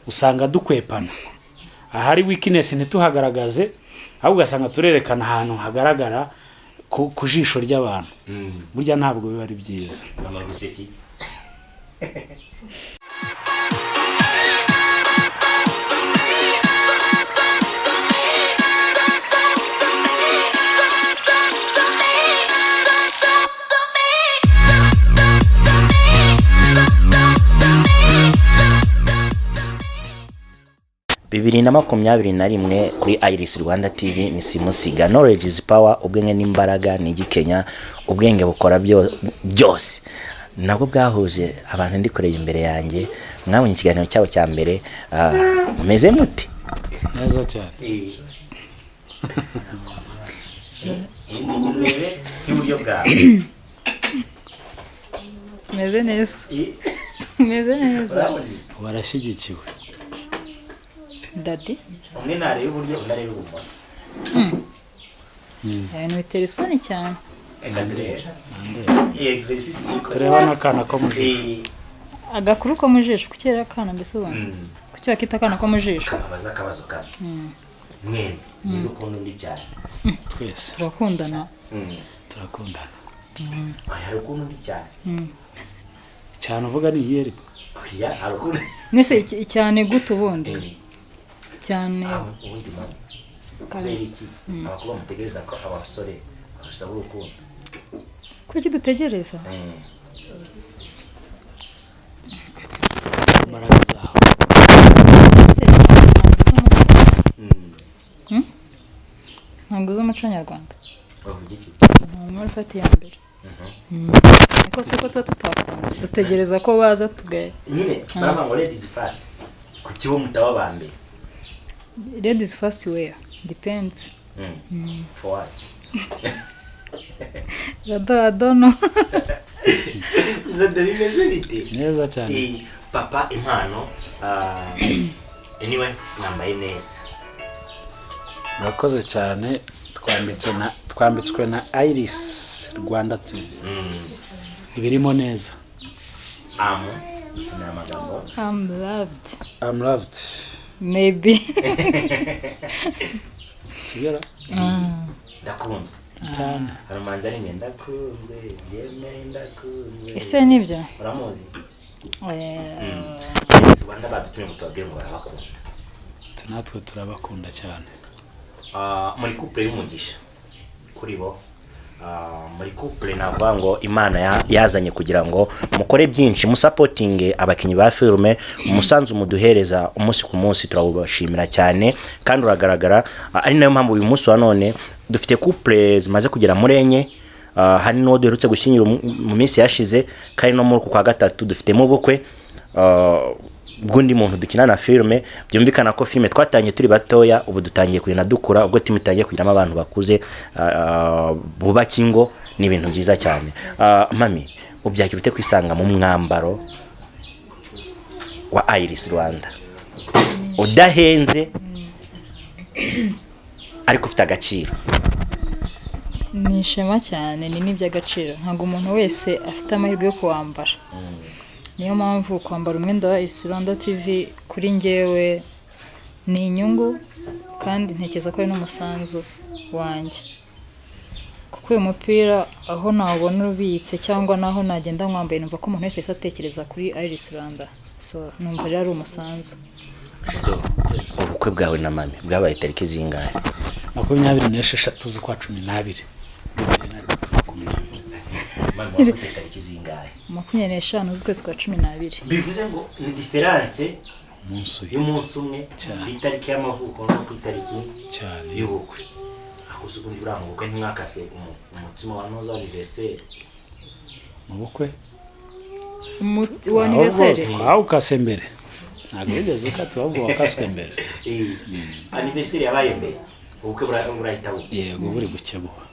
usanga dukwepana ahari weakness ntituhagaragaze ahubwo ugasanga turerekana ahantu hagaragara ku jisho ry'abantu burya ntabwo biba ari byiza. Mama biseki Bibiri na 21 kuri Iris Rwanda TV ni simusiga. Knowledge is power. Ubwenge n'imbaraga ni igikenya. Ubwenge bukora byose. Nabwo bwahuje abantu ndikoreye imbere yanjye. Mwabonye ikiganiro cyabo cya mbere. Meze mute? Neza cyane. Y'uburyo bwawe. Meze neza. Meze neza. Warashyigikiwe. Dadi. Umwe nareba uburyo unareba ubumoso. Ibintu bitera isoni cyane. Exercise tureba n'akana ko mujisho. Agakuru ko mujisho kukera akana mbese ubona. Kuki bakita akana ko mujisho? Kabaza akabazo kamwe. Mwene ni ukuntu ndi cyane. Twese turakundana. Turakundana. Hari ukuntu ndi cyane. Cyane uvuga ni yeri. Ya hari ukuntu. Nese cyane gute ubundi? Cyane ubundi mama. Kabiri iki? Abakuru mutegereza ko abasore basaba urukundo. Kuki dutegereza? Mbaraga zaho. Ntabwo uzi umuco nyarwanda. Bavuga iki? Muri fati ya mbere. Niko se ko tuba tutakunze. Dutegereza ko baza tugaye. Nyine baravuga ngo ladies first. Kuki bo mutaba bambe? Ladies first where? Depends. For what? I don't know. Zade bimeze bite? Neza cyane. Papa impano anyway nambaye neza. Murakoze cyane twambitswe na Iris Rwanda TV. Ibirimo neza. Sinamagambo. I'm loved. Maybe. Sigara? Ndakunze. Cyane. Harumanza ari ndakunze, yeme ndakunze. Ese nibyo? Uramuzi? Rwanda badutumye ngo tubabwire ngo barabakunda. Natwe turabakunda cyane. Muri couple y'umugisha kuri bo. Muri couple navuga ngo Imana yazanye kugira ngo mukore byinshi musupporting abakinyi ba filme, umusanzu muduhereza umunsi ku munsi turabashimira cyane kandi uragaragara. Ari nayo mpamvu uyu munsi wa none dufite couple zimaze kugera muri enye. Hari no duherutse gushyingira mu minsi yashize kandi no muri kwa gatatu dufitemo ubukwe bw'undi muntu dukina na filme. Byumvikana ko filme twatanye turi batoya ubu dutangiye kugenda dukura ubwo timu itangiye kugiramo abantu bakuze bubaka ingo. Ni ibintu byiza cyane. Mami ubyakira ute kwisanga mu mwambaro wa Iris Rwanda udahenze ariko ufite agaciro? Ni ishema cyane, ni n'iby'agaciro. Ntabwo umuntu wese afite amahirwe yo kuwambara. Niyo mpamvu kwambara umwenda wa Iris Rwanda TV kuri njyewe ni inyungu kandi ntekereza ko ari n'umusanzu wanjye. Kuko uyu mupira aho nawubona ubitse cyangwa naho nagenda nkwambaye numva ko umuntu wese atekereza kuri Iris Rwanda. So numva ari umusanzu. Ubukwe bwawe na mami bwabaye tariki zingahe? 26 z'ukwa 12. Mami wakoze tariki zingahe? 25 z'ukwezi kwa 12. Bivuze ngo ni difference y'umunsi umwe ku itariki y'amavuko no ku itariki cyane y'ubukwe. Akusukundi burango ubukwe ntimwakase umutima wa noza anniversaire. Mu bukwe wa anniversaire twawukase mbere. Ntabwo yigeze ukati ahubwo wakaswe mbere. Anniversaire yabaye mbere. Ubukwe burahita ubu. Yego buri gukebuka.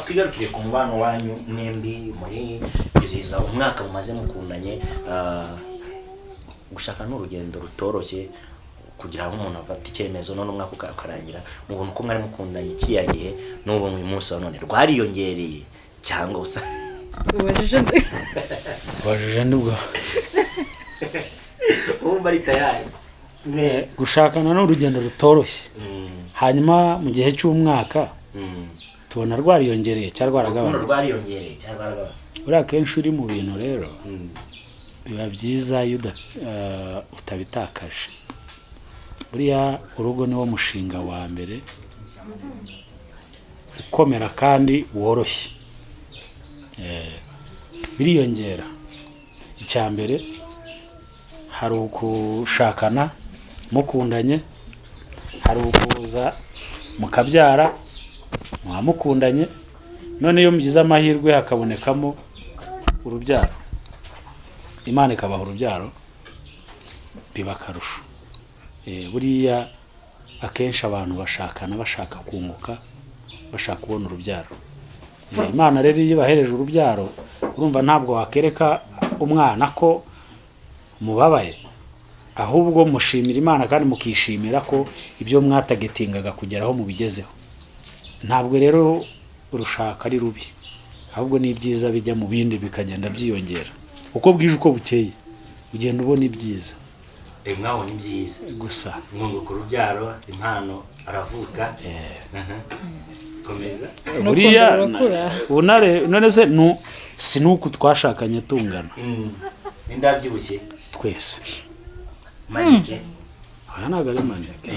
Twigarukire ku mubano wanyu mwembi muri kwizihiza umwaka mumaze mukundanye. Gushaka n'urugendo rutoroshye kugira ngo umuntu afate icyemezo none umwaka ukarangira mu buntu ko mwari mukundanye kiriya gihe n'ubu mu munsi wa none rwariyongereye cyangwa usa ubajije nibwo Urumva ari tayari. Gushakana ni urugendo rutoroshye. Hanyuma mu gihe cy'umwaka tubona rwariyongereye cyangwa rwaragabanutse. Buriya kenshi uri mu bintu rero biba byiza iyo utabitakaje. Buriya urugo niwo mushinga wa mbere ukomera kandi woroshye. Biriyongera. Icya mbere hari ukushakana mukundanye, hari ukuza mukabyara mukundanye, none iyo mugize amahirwe hakabonekamo urubyaro, Imana ikabaha urubyaro, biba akarusho. Buriya akenshi abantu bashakana bashaka kunguka, bashaka kubona urubyaro. Imana rero iyo bahereje urubyaro, urumva ntabwo wakereka umwana ko mubabaye, ahubwo mushimira Imana kandi mukishimira ko ibyo mwatagetingaga kugeraho mubigezeho. Ntabwo rero urushaka ari rubi, ahubwo ni byiza bijya mu bindi bikagenda byiyongera. Uko bwije uko bukeye ugenda ubona ibyiza. Mwabona ibyiza gusa mwunguka urubyaro, impano aravuka. Komeza. Buriya none se si nuko twashakanye tungana. Indabyibushye twese. Manike. Ntabwo ari maneke.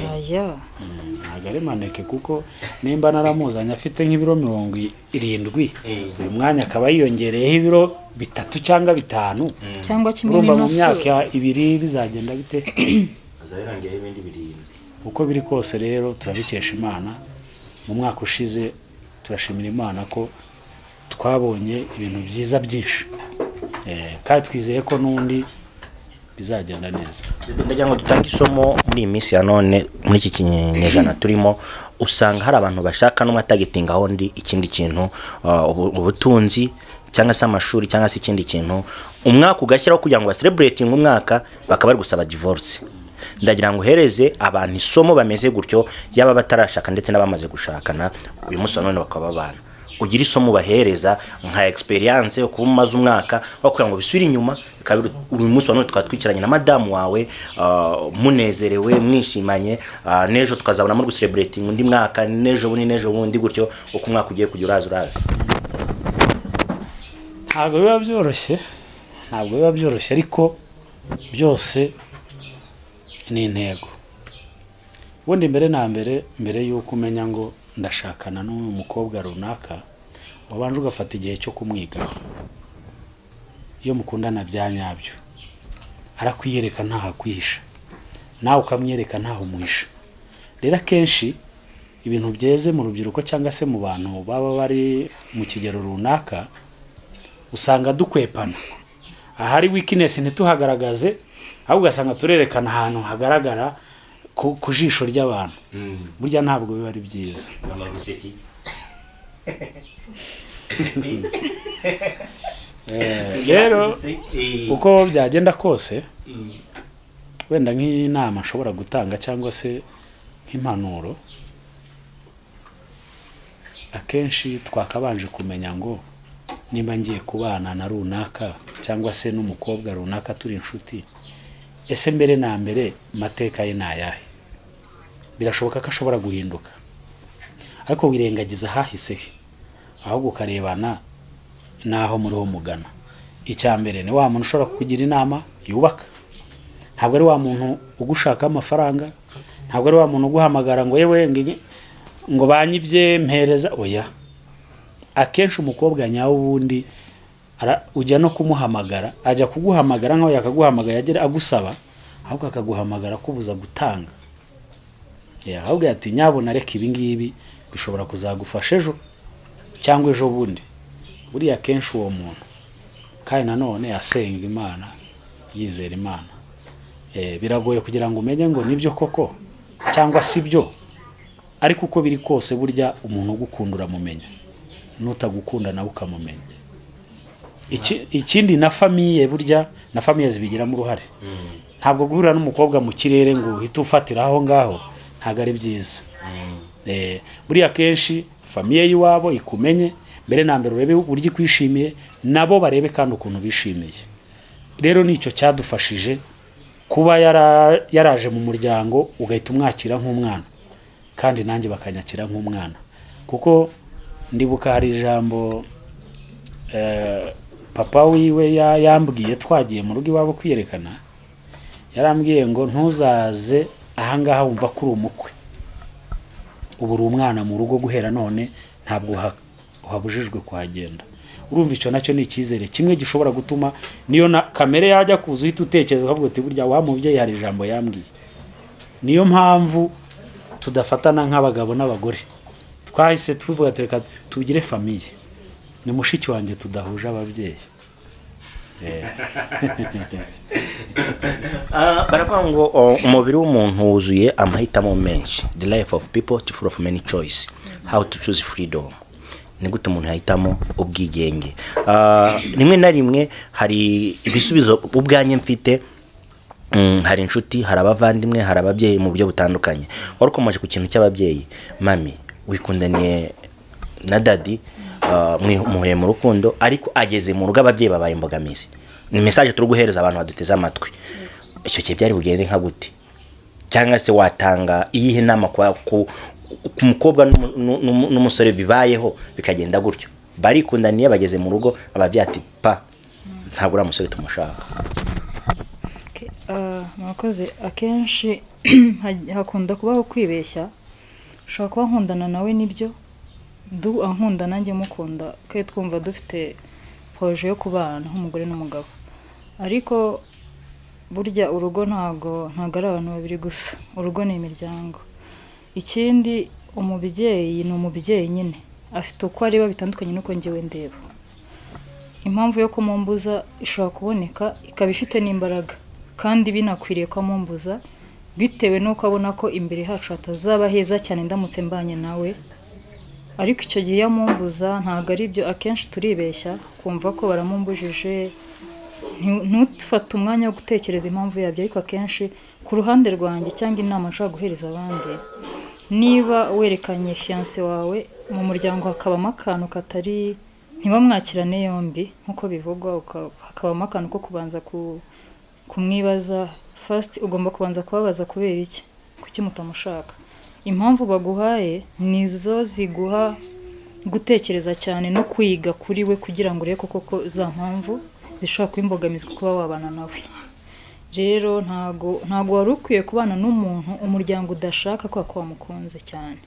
Ntabwo ari maneke kuko nimba naramuzanye afite nk'ibiro 70, uyu mwanya akaba yiyongereyeho ibiro 3 cyangwa 5 cyangwa kimwe n'inso. Mu myaka 2 bizagenda bite? Azayirangiraho ibindi 7. Uko biri kose rero turabikesha Imana. Mu mwaka ushize turashimira Imana ko twabonye ibintu byiza byinshi. Kandi twizeye ko n'undi bizagenda neza. Ndagira ngo dutange isomo muri iyi minsi ya none, muri iki kinyejana turimo, usanga hari abantu bashaka no matagetinga hondi ikindi kintu, ubutunzi cyangwa se amashuri cyangwa se ikindi kintu, umwaka ugashyiraho kugira ngo celebrating umwaka bakaba bari gusaba divorce. Ndagira ngo hereze abantu isomo bameze gutyo, yaba batarashaka ndetse n'abamaze gushakana, uyu munsi none bakaba bana ugira isomo bahereza nka experience yo kumaza umwaka bakugira ngo bisubire inyuma. Uyu munsi none twatwikiranye na madamu wawe, munezerewe mwishimanye, nejo tukazabona muri celebrating undi mwaka, nejo bundi gutyo uko umwaka ugiye kujya uraza. Ntabwo biba byoroshye ariko byose ni intego. Ubundi mbere yuko umenya ngo ndashakana n'umukobwa runaka, wabanje ugafata igihe cyo kumwigaho. Iyo mukundana bya nyabyo, arakwiyereka ntaho akwihisha, nawe ukamwereka ntaho umuhisha. Rero akenshi ibintu byeze mu rubyiruko cyangwa se mu bantu baba bari mu kigero runaka, usanga dukwepana. Ahari weakness ntituhagaragaze, ahubwo ugasanga turerekana ahantu hagaragara ku jisho ry'abantu. Burya ntabwo biba ari byiza. Rero uko byagenda kose, wenda nk'inama nshobora gutanga cyangwa se nk'impanuro, akenshi twakabanje kumenya ngo nimba ngiye kubana na runaka cyangwa se n'umukobwa runaka turi inshuti, ese mbere na mbere mateka ye nayahe? Birashoboka ko ashobora guhinduka, ariko wirengagiza hahise he, ahubwo ukarebana naho muri ho mugana. Icya mbere ni wa muntu ushobora kukugira inama yubaka. Ntabwo ari wa muntu ugushaka amafaranga, ntabwo ari wa muntu uguhamagara ngo yewe ngo banyibye mpereza. Oya, akenshi umukobwa nyawe ubundi ujya no kumuhamagara, ajya kuguhamagara nkaho yakaguhamagara yagera agusaba, ahubwo akaguhamagara kubuza gutanga. Ahubwo ati nyabona reka ibi ngibi bishobora kuzagufasha ejo cyangwa ejo bundi. Buriya kenshi uwo muntu kandi nanone asenga Imana, yizera Imana. Biragoye kugira ngo umenye ngo nibyo koko cyangwa si byo, ariko uko biri kose burya umuntu ugukunda uramumenya, n'utagukunda nawe ukamumenya. Ikindi na famiye, burya na famiye zibigiramo uruhare. Ntabwo guhura n'umukobwa mu kirere ngo uhite ufatira aho ngaho, ntabwo ari byiza. Buriya kenshi famiye y'iwabo ikumenye mbere na mbere, urebe uburyo kwishimiye, nabo barebe kandi ukuntu bishimiye. Rero nicyo cyadufashije kuba yaraje mu muryango ugahita umwakira nk'umwana kandi nanjye bakanyakira nk'umwana, kuko ndibuka hari ijambo papa wiwe yambwiye twagiye mu rugo iwabo kwiyerekana, yarambwiye ngo ntuzaze ahangaha wumva ko uri umukwe, ubu uri umwana mu rugo guhera none, ntabwo uhabujijwe kuhagenda. Urumva icyo nacyo ni icyizere kimwe gishobora gutuma niyo na kamere yajya kuza uhita utekereza ukavuga uti burya wa mubyeyi hari ijambo yambwiye. Niyo mpamvu tudafatana nk'abagabo n'abagore, twahise tuvuga reka tugire famiye, ni mushiki wanjye tudahuje ababyeyi. baravuga ngo umubiri w'umuntu wuzuye amahitamo menshi. The life of people is full of many choice. How to choose freedom? Ni gute umuntu yahitamo ubwigenge? Rimwe na rimwe hari ibisubizo ubwanye mfite, hari inshuti, hari abavandimwe, hari ababyeyi mu buryo butandukanye. Warukomeje ku kintu cy'ababyeyi, mami wikundaniye na daddy, muhuye mu rukundo, ariko ageze mu rugo ababyeyi babaye imbogamizi. Ni message turi guhereza abantu baduteze amatwi. Icyo kihe byari bugende nka gute? Cyangwa se watanga iyihe nama ku mukobwa n'umusore bibayeho bikagenda gutyo, barikundaniye bageze mu rugo ababyeyi ati pa ntabwo uri umusore tumushaka? Mwakoze. Akenshi hakunda kubaho kwibeshya. Ushobora kuba nkundana nawe nibyo, ankunda nanjye mukunda, kandi twumva dufite projet yo kubana nk'umugore n'umugabo, ariko burya urugo ntago ari abantu babiri gusa, urugo ni imiryango. Ikindi umubyeyi ni umubyeyi nyine, afite uko areba bitandukanye nuko njyewe ndeba. Impamvu yo kumumbuza ishobora kuboneka ikaba ifite n'imbaraga, kandi binakwiriye ko amumbuza bitewe nuko abona ko imbere hacu hatazaba heza cyane ndamutse mbanye nawe. Ariko icyo gihe yamumbuza ntago ari byo, akenshi turibeshya kumva ko baramumbujije, ntufate umwanya wo gutekereza impamvu yabyo. Ariko akenshi ku ruhande rwanjye cyangwa inama nshobora guhereza abandi, niba werekanye fiancé wawe mu muryango hakabamo akantu katari, ntibamwakirane yombi nk'uko bivugwa, hakabamo akantu ko kubanza kumwibaza first. Ugomba kubanza kubabaza kubera iki, kuki mutamushaka. Impamvu baguhaye nizo ziguha gutekereza cyane no kwiga kuri we kugira ngo urebe koko za mpamvu zishobora kuba imbogamizi kuba wabana nawe. Rero ntago wari ukwiye kubana n'umuntu umuryango udashaka ko wamukunze cyane,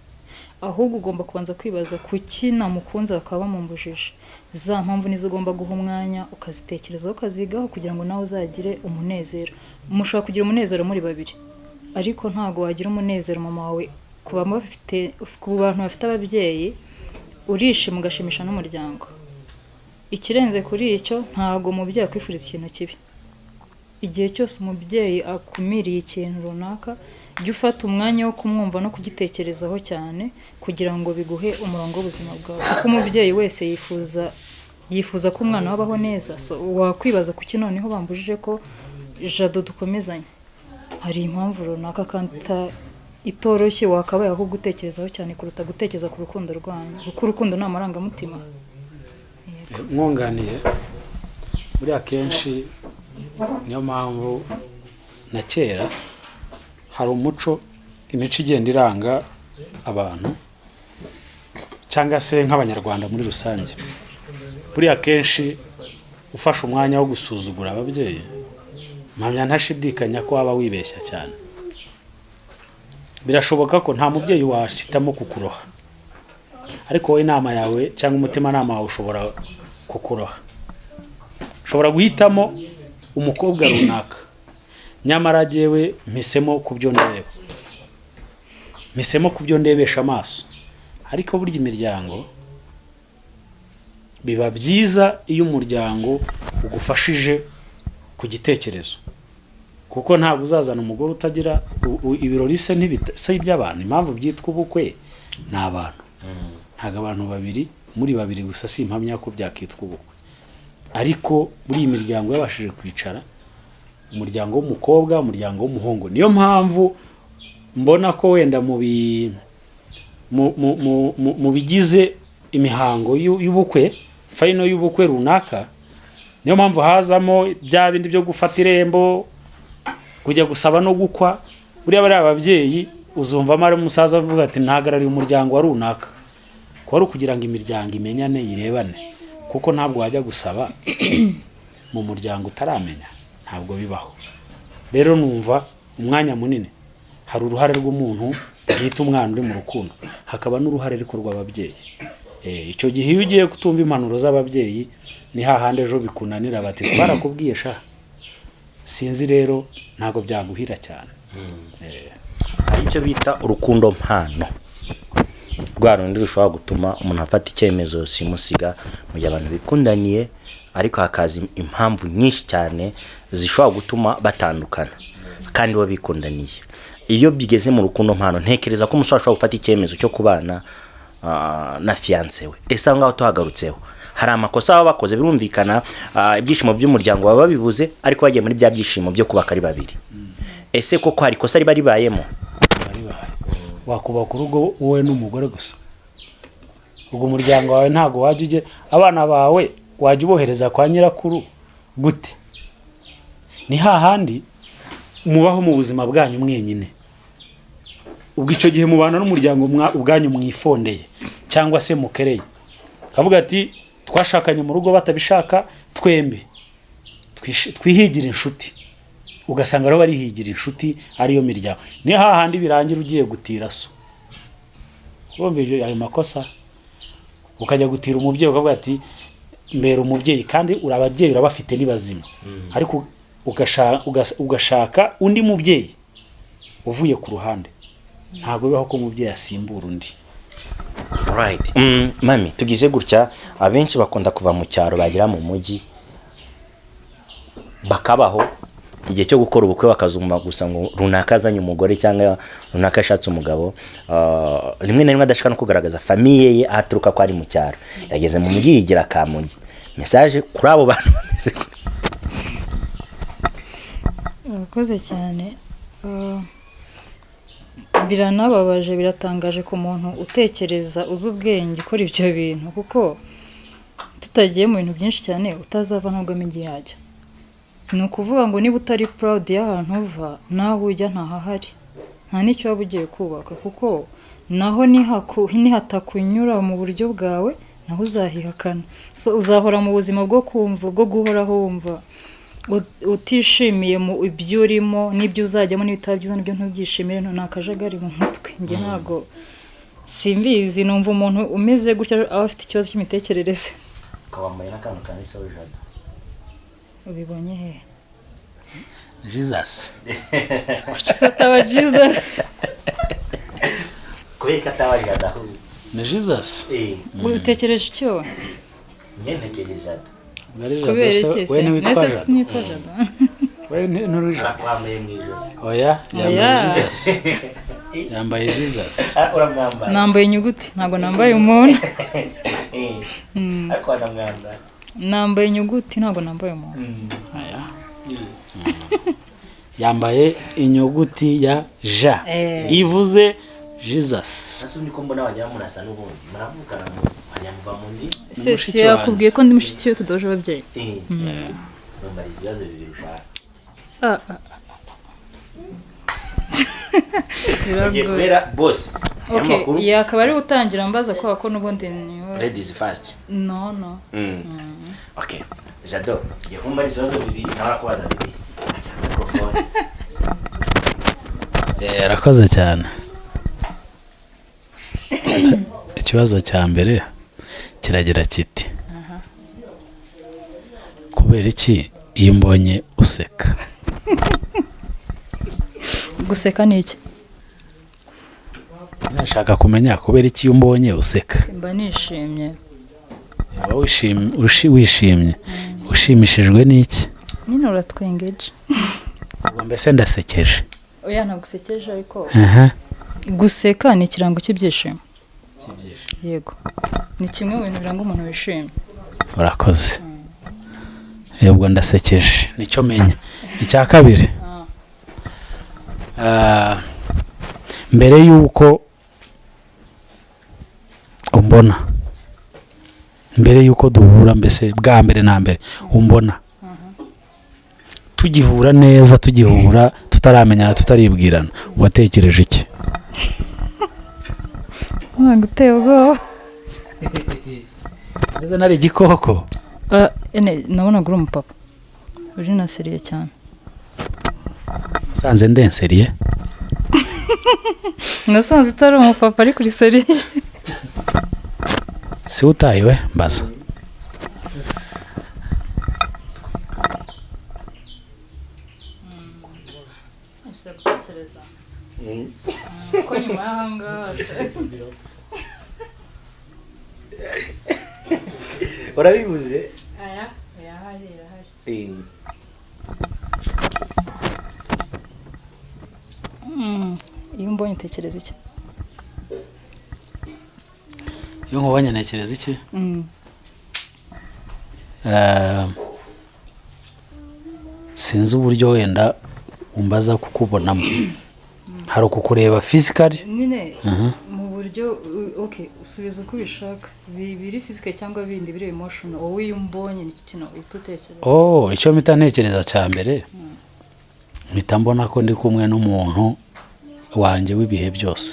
ahubwo ugomba kubanza kwibaza kuki namukunze bakaba bamumbujije. Za mpamvu nizo ugomba guha umwanya ukazitekerezaho ukazigaho kugira ngo nawe uzagire umunezero. Mushobora kugira umunezero muri babiri, ariko ntago wagira umunezero mama wawe ku bantu bafite ababyeyi urishe mugashimisha n'umuryango. Ikirenze kuri icyo, ntago umubyeyi akwifuriza ikintu kibi. Igihe cyose umubyeyi akumiriye ikintu runaka, jya ufata umwanya wo kumwumva no kugitekerezaho cyane kugira ngo biguhe umurongo w'ubuzima bwawe. Kuko umubyeyi wese yifuza ko umwana wabaho neza. So wakwibaza kuki noneho bambujije ko Jado dukomezanya, hari impamvu runaka kandi itoroshye wakabaye aho gutekerezaho cyane kuruta gutekereza ku rukundo rwanyu, kuko urukundo ni amarangamutima. Mwunganiye muri akenshi niyo mpamvu na kera hari imico igenda iranga abantu cyangwa se nk'abanyarwanda muri rusange. Buri akenshi ufashe umwanya wo gusuzugura ababyeyi, mpamya ntashidikanya ko waba wibeshya cyane. Birashoboka ko nta mubyeyi washitamo kukuroha, ariko wowe inama yawe cyangwa umutima nama wawe ushobora kukuroha. Ushobora guhitamo umukobwa runaka, nyamara jyewe mpisemo kubyo ndeba, mpisemo kubyo ndebesha amaso. Ariko burya imiryango biba byiza iyo umuryango ugufashije ku gitekerezo, kuko ntabwo uzazana umugore utagira ibirori se iby'abantu. Impamvu byitwa ubukwe ni abantu, ntabwo abantu babiri muri babiri gusa, si impamya ko byakitwa ubukwe. Ariko buri imiryango yabashije kwicara, umuryango w'umukobwa, umuryango w'umuhungu. Niyo mpamvu mbona ko wenda mu bigize imihango y'ubukwe, fayino y'ubukwe runaka, niyo mpamvu hazamo bya bindi byo gufata irembo, kujya gusaba no gukwa. Buriya bari ababyeyi uzumvamo ari umusaza avuga ati ntahagarariye umuryango wa runaka, ko ari ukugira ngo imiryango imenyane irebane, kuko ntabwo wajya gusaba mu muryango utaramenya, ntabwo bibaho. Rero numva umwanya munini hari uruhare rw'umuntu bwita umwana uri mu rukundo, hakaba n'uruhare ariko rw'ababyeyi. Icyo gihe iyo ugiye kutumva impanuro z'ababyeyi ni hahandi ejo bikunanira bati twarakubwiye sha, sinzi rero ntabwo byaguhira cyane. hari icyo bita urukundo mpano, rwa rundi rushobora gutuma umuntu afata icyemezo simusiga mu gihe abantu bikundaniye, ariko hakaza impamvu nyinshi cyane zishobora gutuma batandukana kandi bo bikundaniye. Iyo bigeze mu rukundo mpano, ntekereza ko umusore ashobora gufata icyemezo cyo kubana na fiance we. Ese ngaho tuhagarutseho hari amakosa baba bakoze, birumvikana ibyishimo by'umuryango baba babibuze, ariko bagiye muri bya byishimo byo kubaka ari babiri. Ese koko hari kosa riba ribayemo? Wakubaka urugo wowe n'umugore gusa, ubwo umuryango wawe ntago wajya ujye, abana bawe wajya ubohereza kwa nyirakuru gute? Ni hahandi mubaho mu buzima bwanyu mwenyine. Ubwo icyo gihe mubana n'umuryango ubwanyu mwifondeye cyangwa se mukereye, kavuga ati twashakanye mu rugo batabishaka, twembi twihigira inshuti, ugasanga rero barihigira inshuti ariyo miryango. Ni hahandi birangira ugiye gutira so, urumva ayo makosa, ukajya gutira umubyeyi ukavuga ati mbere umubyeyi, kandi urababyeyi urabafite ni bazima, ariko ugashaka undi mubyeyi uvuye ku ruhande. Ntabwo bibaho ko umubyeyi asimbura undi. Right. Mami, tugize gutya, abenshi bakunda kuva mu cyaro bagira mu mujyi, bakabaho igihe cyo gukora ubukwe bakazuma gusa ngo runaka azanye umugore cyangwa runaka ashatse umugabo. Rimwe na rimwe adashaka no kugaragaza famiye ye aturuka ko ari mu cyaro, yageze mu mujyi yigira Kamugi. Message kuri abo bantu bameze urakoze cyane. Biranababaje, biratangaje ku muntu utekereza uzi ubwenge ukora ibyo bintu, kuko tutagiye mu bintu byinshi cyane utazava ntabwo amenye yajya. Ni ukuvuga ngo niba utari proud y'ahantu uva, naho ujya ntahahari, nta n'icyo waba ugiye kubaka, kuko naho nihatakunyura mu buryo bwawe naho uzahihakana. So uzahora mu buzima bwo kumva, bwo guhoraho wumva utishimiye mu ibyo urimo, n'ibyo uzajyamo n'ibitaba byiza nabyo ntubyishimire. Nta kajagari mu mutwe. Njye ntabwo simbizi, numva umuntu umeze gutya aba afite ikibazo cy'imitekerereze. Ukabambaye n'akantu kanditseho Jado. Ubibonye he? Jesus. Kuki ataba Jesus? Kubera ko ataba Jado. Ni Jesus. Utekereje icyo? Ntekereje Jado. Kubera iki se? Nese nitwa Jado. We nturuja. Wambaye mu ijosi. Oya, yambaye Jesus. Yambaye Jesus. Uramwambaye. Nambaye inyuguti, ntabwo nambaye umuntu. Ariko anamwambara. Nambaye inyuguti, ntabwo nambaye umuntu. Aya. Yambaye inyuguti ya J. Ivuze Jesus. Naso niko mbona wajya munasa n'ubundi. Muravukana mu banyamuva mundi. Se yakubwiye ko ndi mushiki we tudoje ababyeyi. Mumbariza ibibazo bibiri ushaka. Kubera boss. Okay, yakaba ari utangira mbaza ko n'ubundi ni ladies first. No. Okay. Jado, ngiye kumbariza ibibazo bibiri, nawe akubaza bibiri. Microphone. Arakoze cyane. Ikibazo cya mbere kiragira kiti, kubera iki iyo mbonye useka? Guseka ni iki? Nashaka kumenya kubera iki iyo mbonye useka. Mba nishimye. Waba wishimye? Ushimishijwe n'iki? Nyine uratwengeje. Ubwo mbese ndasekeje? Oya, ntagusekeje, ariko guseka ni ikirango cy'ibyishimo. Yego, ni kimwe mu bintu biranga umuntu wishimye. Urakoze. Ubwo ndasekeje, nicyo menya. Icya kabiri, mbere yuko umbona, mbere yuko duhura, mbese bwa mbere na mbere umbona, tugihura neza, tugihura tutaramenya tutaribwirana watekereje iki? ntabwo uteye ubwoba. Ese nari igikoko? Nabonaga uri umupapa uri naseriye cyane. Sanze ndenseriye? Nasanze utari umupapa ari kuri seriye. Si utayiwe mbaza. Ko nyuma y'ahangaha urabivuze? irahari. Iyo umbonye utekereza iki? Iyo nkubonye ntekereza iki? Sinzi uburyo wenda umbaza kukubonamo. Hari ukukureba physically nyine mu buryo usubiza uko ubishaka, biri physical cyangwa bindi biri emotional. Wowe iyo umbonye ni iki kintu uhita utekereza? Icyo mpita ntekereza cya mbere mpita mbona ko ndi kumwe n'umuntu wanjye w'ibihe byose.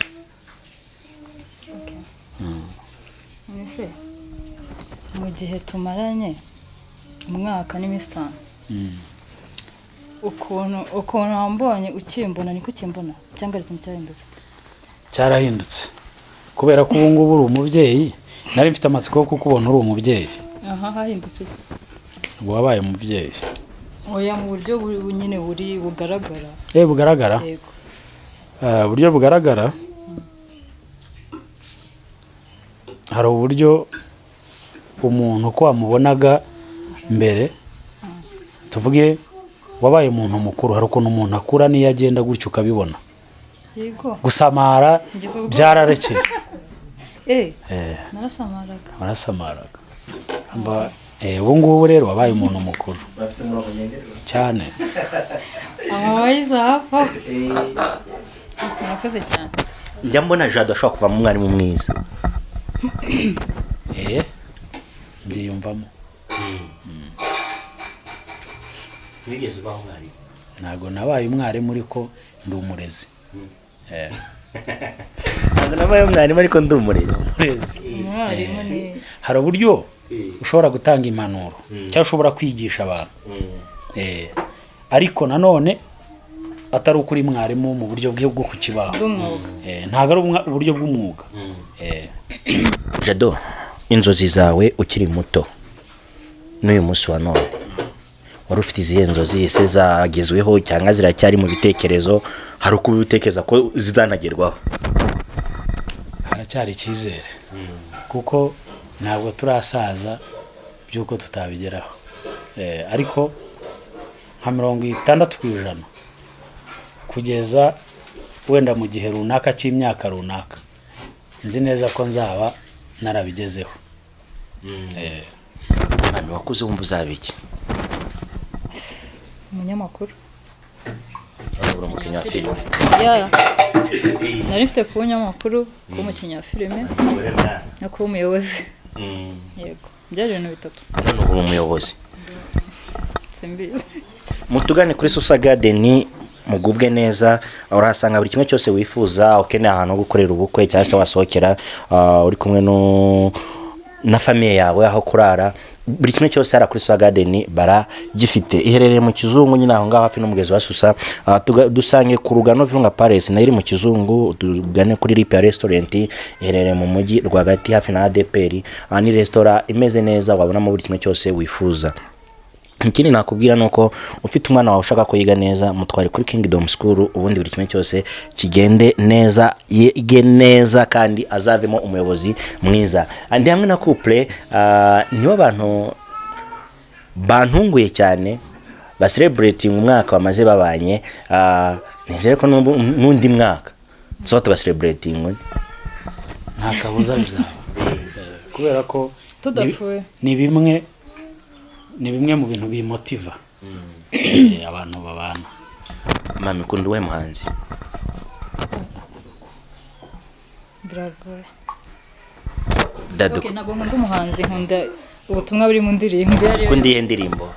Ese mu gihe tumaranye umwaka n'iminsi 5 ukuntu wambonye ukimbona niko ukimbona cyangwa ari ikintu cyahindutse? Cyarahindutse kubera ko ubu ngubu uri umubyeyi. Nari mfite amatsiko yo kukubona uri umubyeyi. Hahindutse ubu wabaye umubyeyi. Oya, mu buryo nyine buri bugaragara. Bugaragara? Yego. Uburyo bugaragara hari uburyo umuntu ko wamubonaga mbere, tuvuge wabaye umuntu mukuru, hari ukuntu umuntu akura niyo agenda gutyo ukabibona. Yego. Gusamara byararekeye. Narasamaraga. Ubu ngubu rero wabaye umuntu mukuru cyane. Amabayiza hafa. Murakoze cyane. Njya mbona Jado ashobora kuvamo umwarimu mwiza. Byiyumvamo. Wigeze ubaho umwarimu? Ntabwo nabaye umwarimu ariko ndi umurezi. Ntabwo nabaye umwarimu ariko ndi umurezi. Umwarimu ni hari uburyo ushobora gutanga impanuro cyangwa ushobora kwigisha abantu. Ariko nanone atari ukuri mwarimu mu buryo bwo ku kibaho. Ntabwo ari uburyo bw'umwuga. Jado, inzozi zawe ukiri muto n'uyu munsi wa none wari ufite izihe nzozi? Ese zagezweho cyangwa ziracyari mu bitekerezo? Hari uko ubitekereza ko zizanagerwaho? Haracyari icyizere kuko ntabwo turasaza by'uko tutabigeraho. Ariko nka 60% kugeza wenda mu gihe runaka cy'imyaka runaka nzi neza ko nzaba narabigezeho. Mwana wakuze wumva uzabiki? Umunyamakuru. Uri umukinnyi wa filime? Nari mfite kuba umunyamakuru, kuba umukinnyi wa filime no kuba umuyobozi. Yego, byari ibintu bitatu. None uri umuyobozi? Simbizi. Mutugane kuri Susa Garden mugubwe neza, urahasanga buri kimwe cyose wifuza. Ukeneye ahantu ho gukorera ubukwe cyangwa se wasohokera uri kumwe na famille yawe, aho kurara, buri kimwe cyose hari kuri Susa Garden baragifite. Iherereye mu Kizungu nyine aho ngaho hafi n'umugezi wa Susa. Dusange ku Rugano Virunga Palace nayo iri mu Kizungu. Tugane kuri Ripa Restaurant iherereye mu mujyi rwagati hafi na ADPR. Ni restaurant imeze neza, wabonamo buri kimwe cyose wifuza. Ikindi nakubwira nuko ufite umwana wawe ushaka ko yiga neza, mutware kuri Kingdom School, ubundi buri kimwe cyose kigende neza, yige neza kandi azavemo umuyobozi mwiza. Andi hamwe na couple nibo abantu bantunguye cyane ba celebrating umwaka bamaze babanye. Nizere ko n'undi mwaka so tuba celebrating nta kabuza bizaba kubera ko tudapfuye ni bimwe mu bintu bimotiva abantu babana. Mami kundi we muhanzi? Biragoye. Dado. Ntabwo nkunda umuhanzi, nkunda ubutumwa buri mu ndirimbo. Kundi iyi ndirimbo?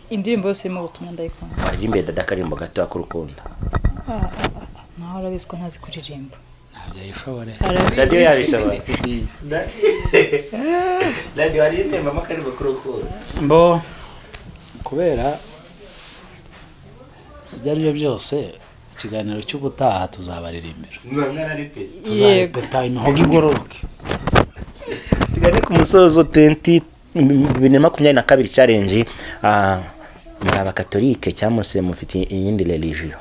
indirimbo yose irimo ubutumwa ndayikunda. waririmbe dada akarimbo gato k'urukundo. Naho arabizi ko ntazi kuririmba. ntabyo yishobore. Dadi yabishobora. Dadi waririmbe mama akarimbo k'urukundo. Mbo kubera ibyo ari byo byose ikiganiro cy'ubutaha tuzabaririmbira. Tuzarepeta imihogo igororoke. Tugane ku musozo 2022 challenge. Muri abakatolike cyangwa se mufite iyindi religion?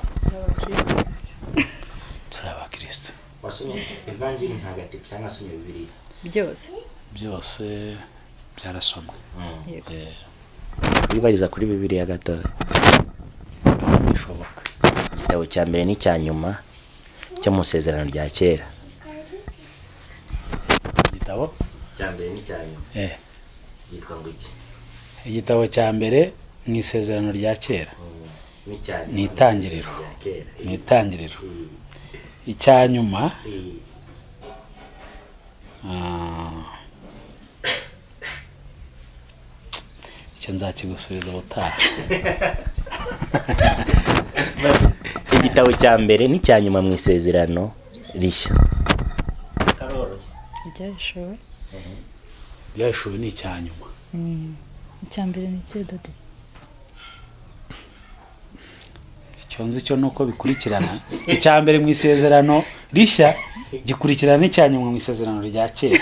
Turi abakristo. Wasomye evangeli ntagatifu cyangwa se Bibiliya? Byose byarasomwe. Yego. Bibariza kuri Bibiliya gato. Bishoboka. Igitabo cya mbere n'icya nyuma cyo mu isezerano rya kera. Igitabo Cya mbere n'icya nyuma. Yitwa ngo iki? Igitabo cya mbere mu isezerano rya kera. Ni itangiriro. Ni itangiriro. Icya nyuma icyo nzakigusubiza ubutaha. Igitabo cya mbere n'icya nyuma mu isezerano rishya. Ibyashowe. Byashowe ni icya nyuma. Icya mbere ni cyo Dadi. Icyo nzi cyo nuko bikurikirana. Icya mbere mu isezerano rishya gikurikirana n'icya nyuma mu isezerano rya kera.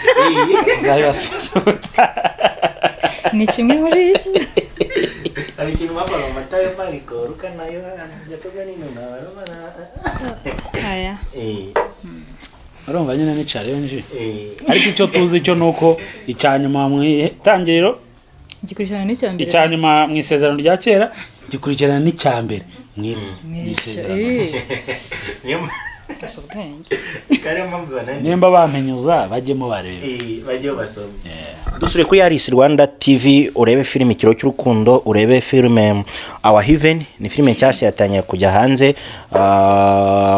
Zayibasubiza ubutaha. Ni kimwe muri iki. Hari ikintu bapanga Matayo Mariko Luka na Yohana Yakobo n'intumwa Aya. Urumva nyine ni challenge. Ariko icyo tuzi cyo nuko icya nyuma mu itangiriro gikurikirana n'icya mbere. Icya nyuma mu isezerano rya kera gikurikirana n'icya mbere mu isezerano. Nimba bamenyuza bajyemo barebe. Bajye basoma. Dusure kuri Aris Rwanda TV urebe filime Ikiro cy'urukundo, urebe filime Our Heaven, ni filime nshyashya yatangiye kujya hanze.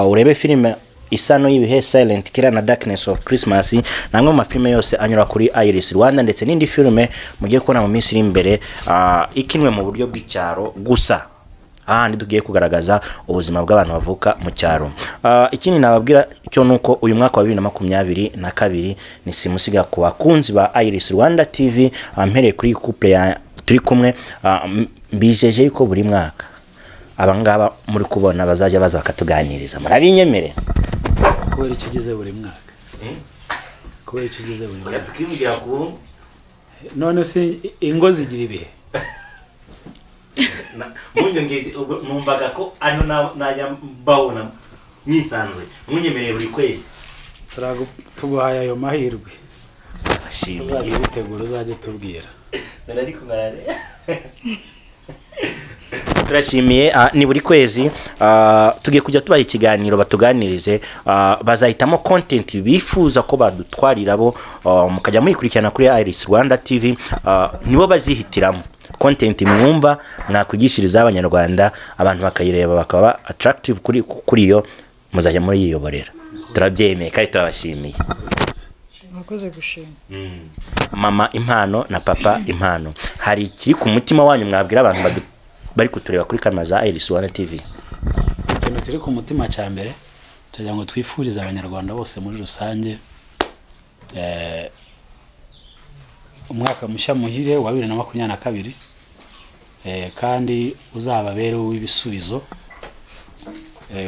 Urebe filime Isano y'ibihe, Silent Killer na Darkness of Christmas, namwe mu mafilime yose anyura kuri Iris Rwanda, ndetse n'indi filime mugiye kubona mu minsi iri imbere ikinwe mu buryo bw'icyaro gusa. Ahandi tugiye kugaragaza ubuzima bw'abantu bavuka mu cyaro. Ikindi nababwira cyo nuko uyu mwaka wa 2022 ni simusiga ku bakunzi ba Iris Rwanda TV, ampereye kuri couple ya turi kumwe, mbijeje yuko buri mwaka abangaba muri kubona bazajya baza bakatuganiriza. Murabinyemere kubera ikigize buri mwaka. Kubera ikigize buri mwaka. Tukimugira ku none se ingo zigira ibihe. Munyongeze numvaga ko ari najya mbawona nisanzwe. Munyemereye buri kwezi. Tuguhaye ayo mahirwe. Abashimye. Uzajya gutegura, uzajya tubwira. Nariko ngarare. Turashimiye ni buri kwezi tugiye kujya tubaha ikiganiro batuganirize, bazahitamo content bifuza ko badutwarira bo, mukajya muyikurikirana kuri Iris Rwanda TV, nibo bazihitiramo content mwumva mwakugishiriza abanyarwanda, abantu bakayireba bakaba attractive kuri yo, muzajya muri yiyoborera. Turabyemeye kandi turabashimiye. Mwakoze gushima. Mama impano na papa impano, hari ikiri ku mutima wanyu mwabwira abantu bari kutureba kuri kamera za Iris Rwanda TV? Ikintu kiri ku mutima cya mbere tugira ngo twifurize abanyarwanda bose muri rusange umwaka mushya muhire wa 2022, kandi uzababere w'ibisubizo,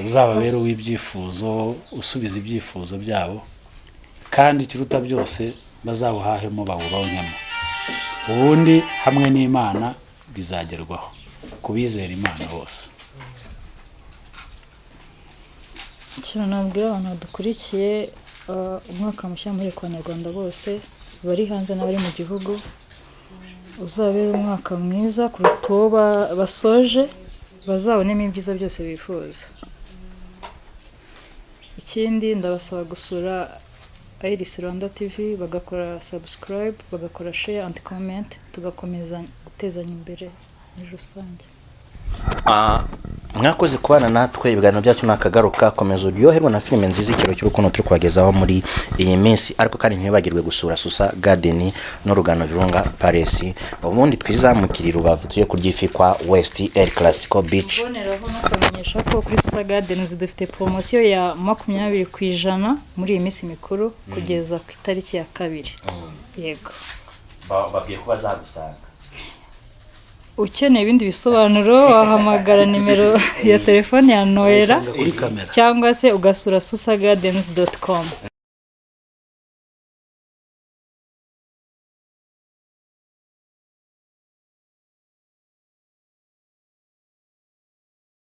uzababere w'ibyifuzo, usubiza ibyifuzo byabo, kandi kiruta byose bazawuhahemo bawuronkemo, ubundi hamwe n'Imana bizagerwaho kubizera Imana bose. Ikintu nabwira abantu badukurikiye, umwaka mushya muri ku Banyarwanda bose bari hanze n'abari mu gihugu, uzabera umwaka mwiza kuruta uwo basoje, bazabonemo ibyiza byose bifuza. Ikindi ndabasaba gusura Iris Rwanda TV, bagakora subscribe, bagakora share and comment, tugakomeza gutezanya imbere muri rusange. mwakoze kubana natwe ibiganiro byacu nakagaruka komeza uryoherwa na filime nziza ikiro cy'urukundo turi kubagezaho muri iyi minsi ariko kandi ntibagirwe gusura Susa Garden n'urugano Virunga Palace ubundi twizamukira Rubavu tuye kuryifikwa West El Clasico Beach boneraho nakamenyesha ko kuri Susa Garden dufite promotion ya 20% muri iyi minsi mikuru kugeza ku itariki ya 2 yego babwiye kuba zagusanga ukeneye ibindi bisobanuro wahamagara nimero ya telefone ya Noella kuri kamera cyangwa se ugasura susagardens.com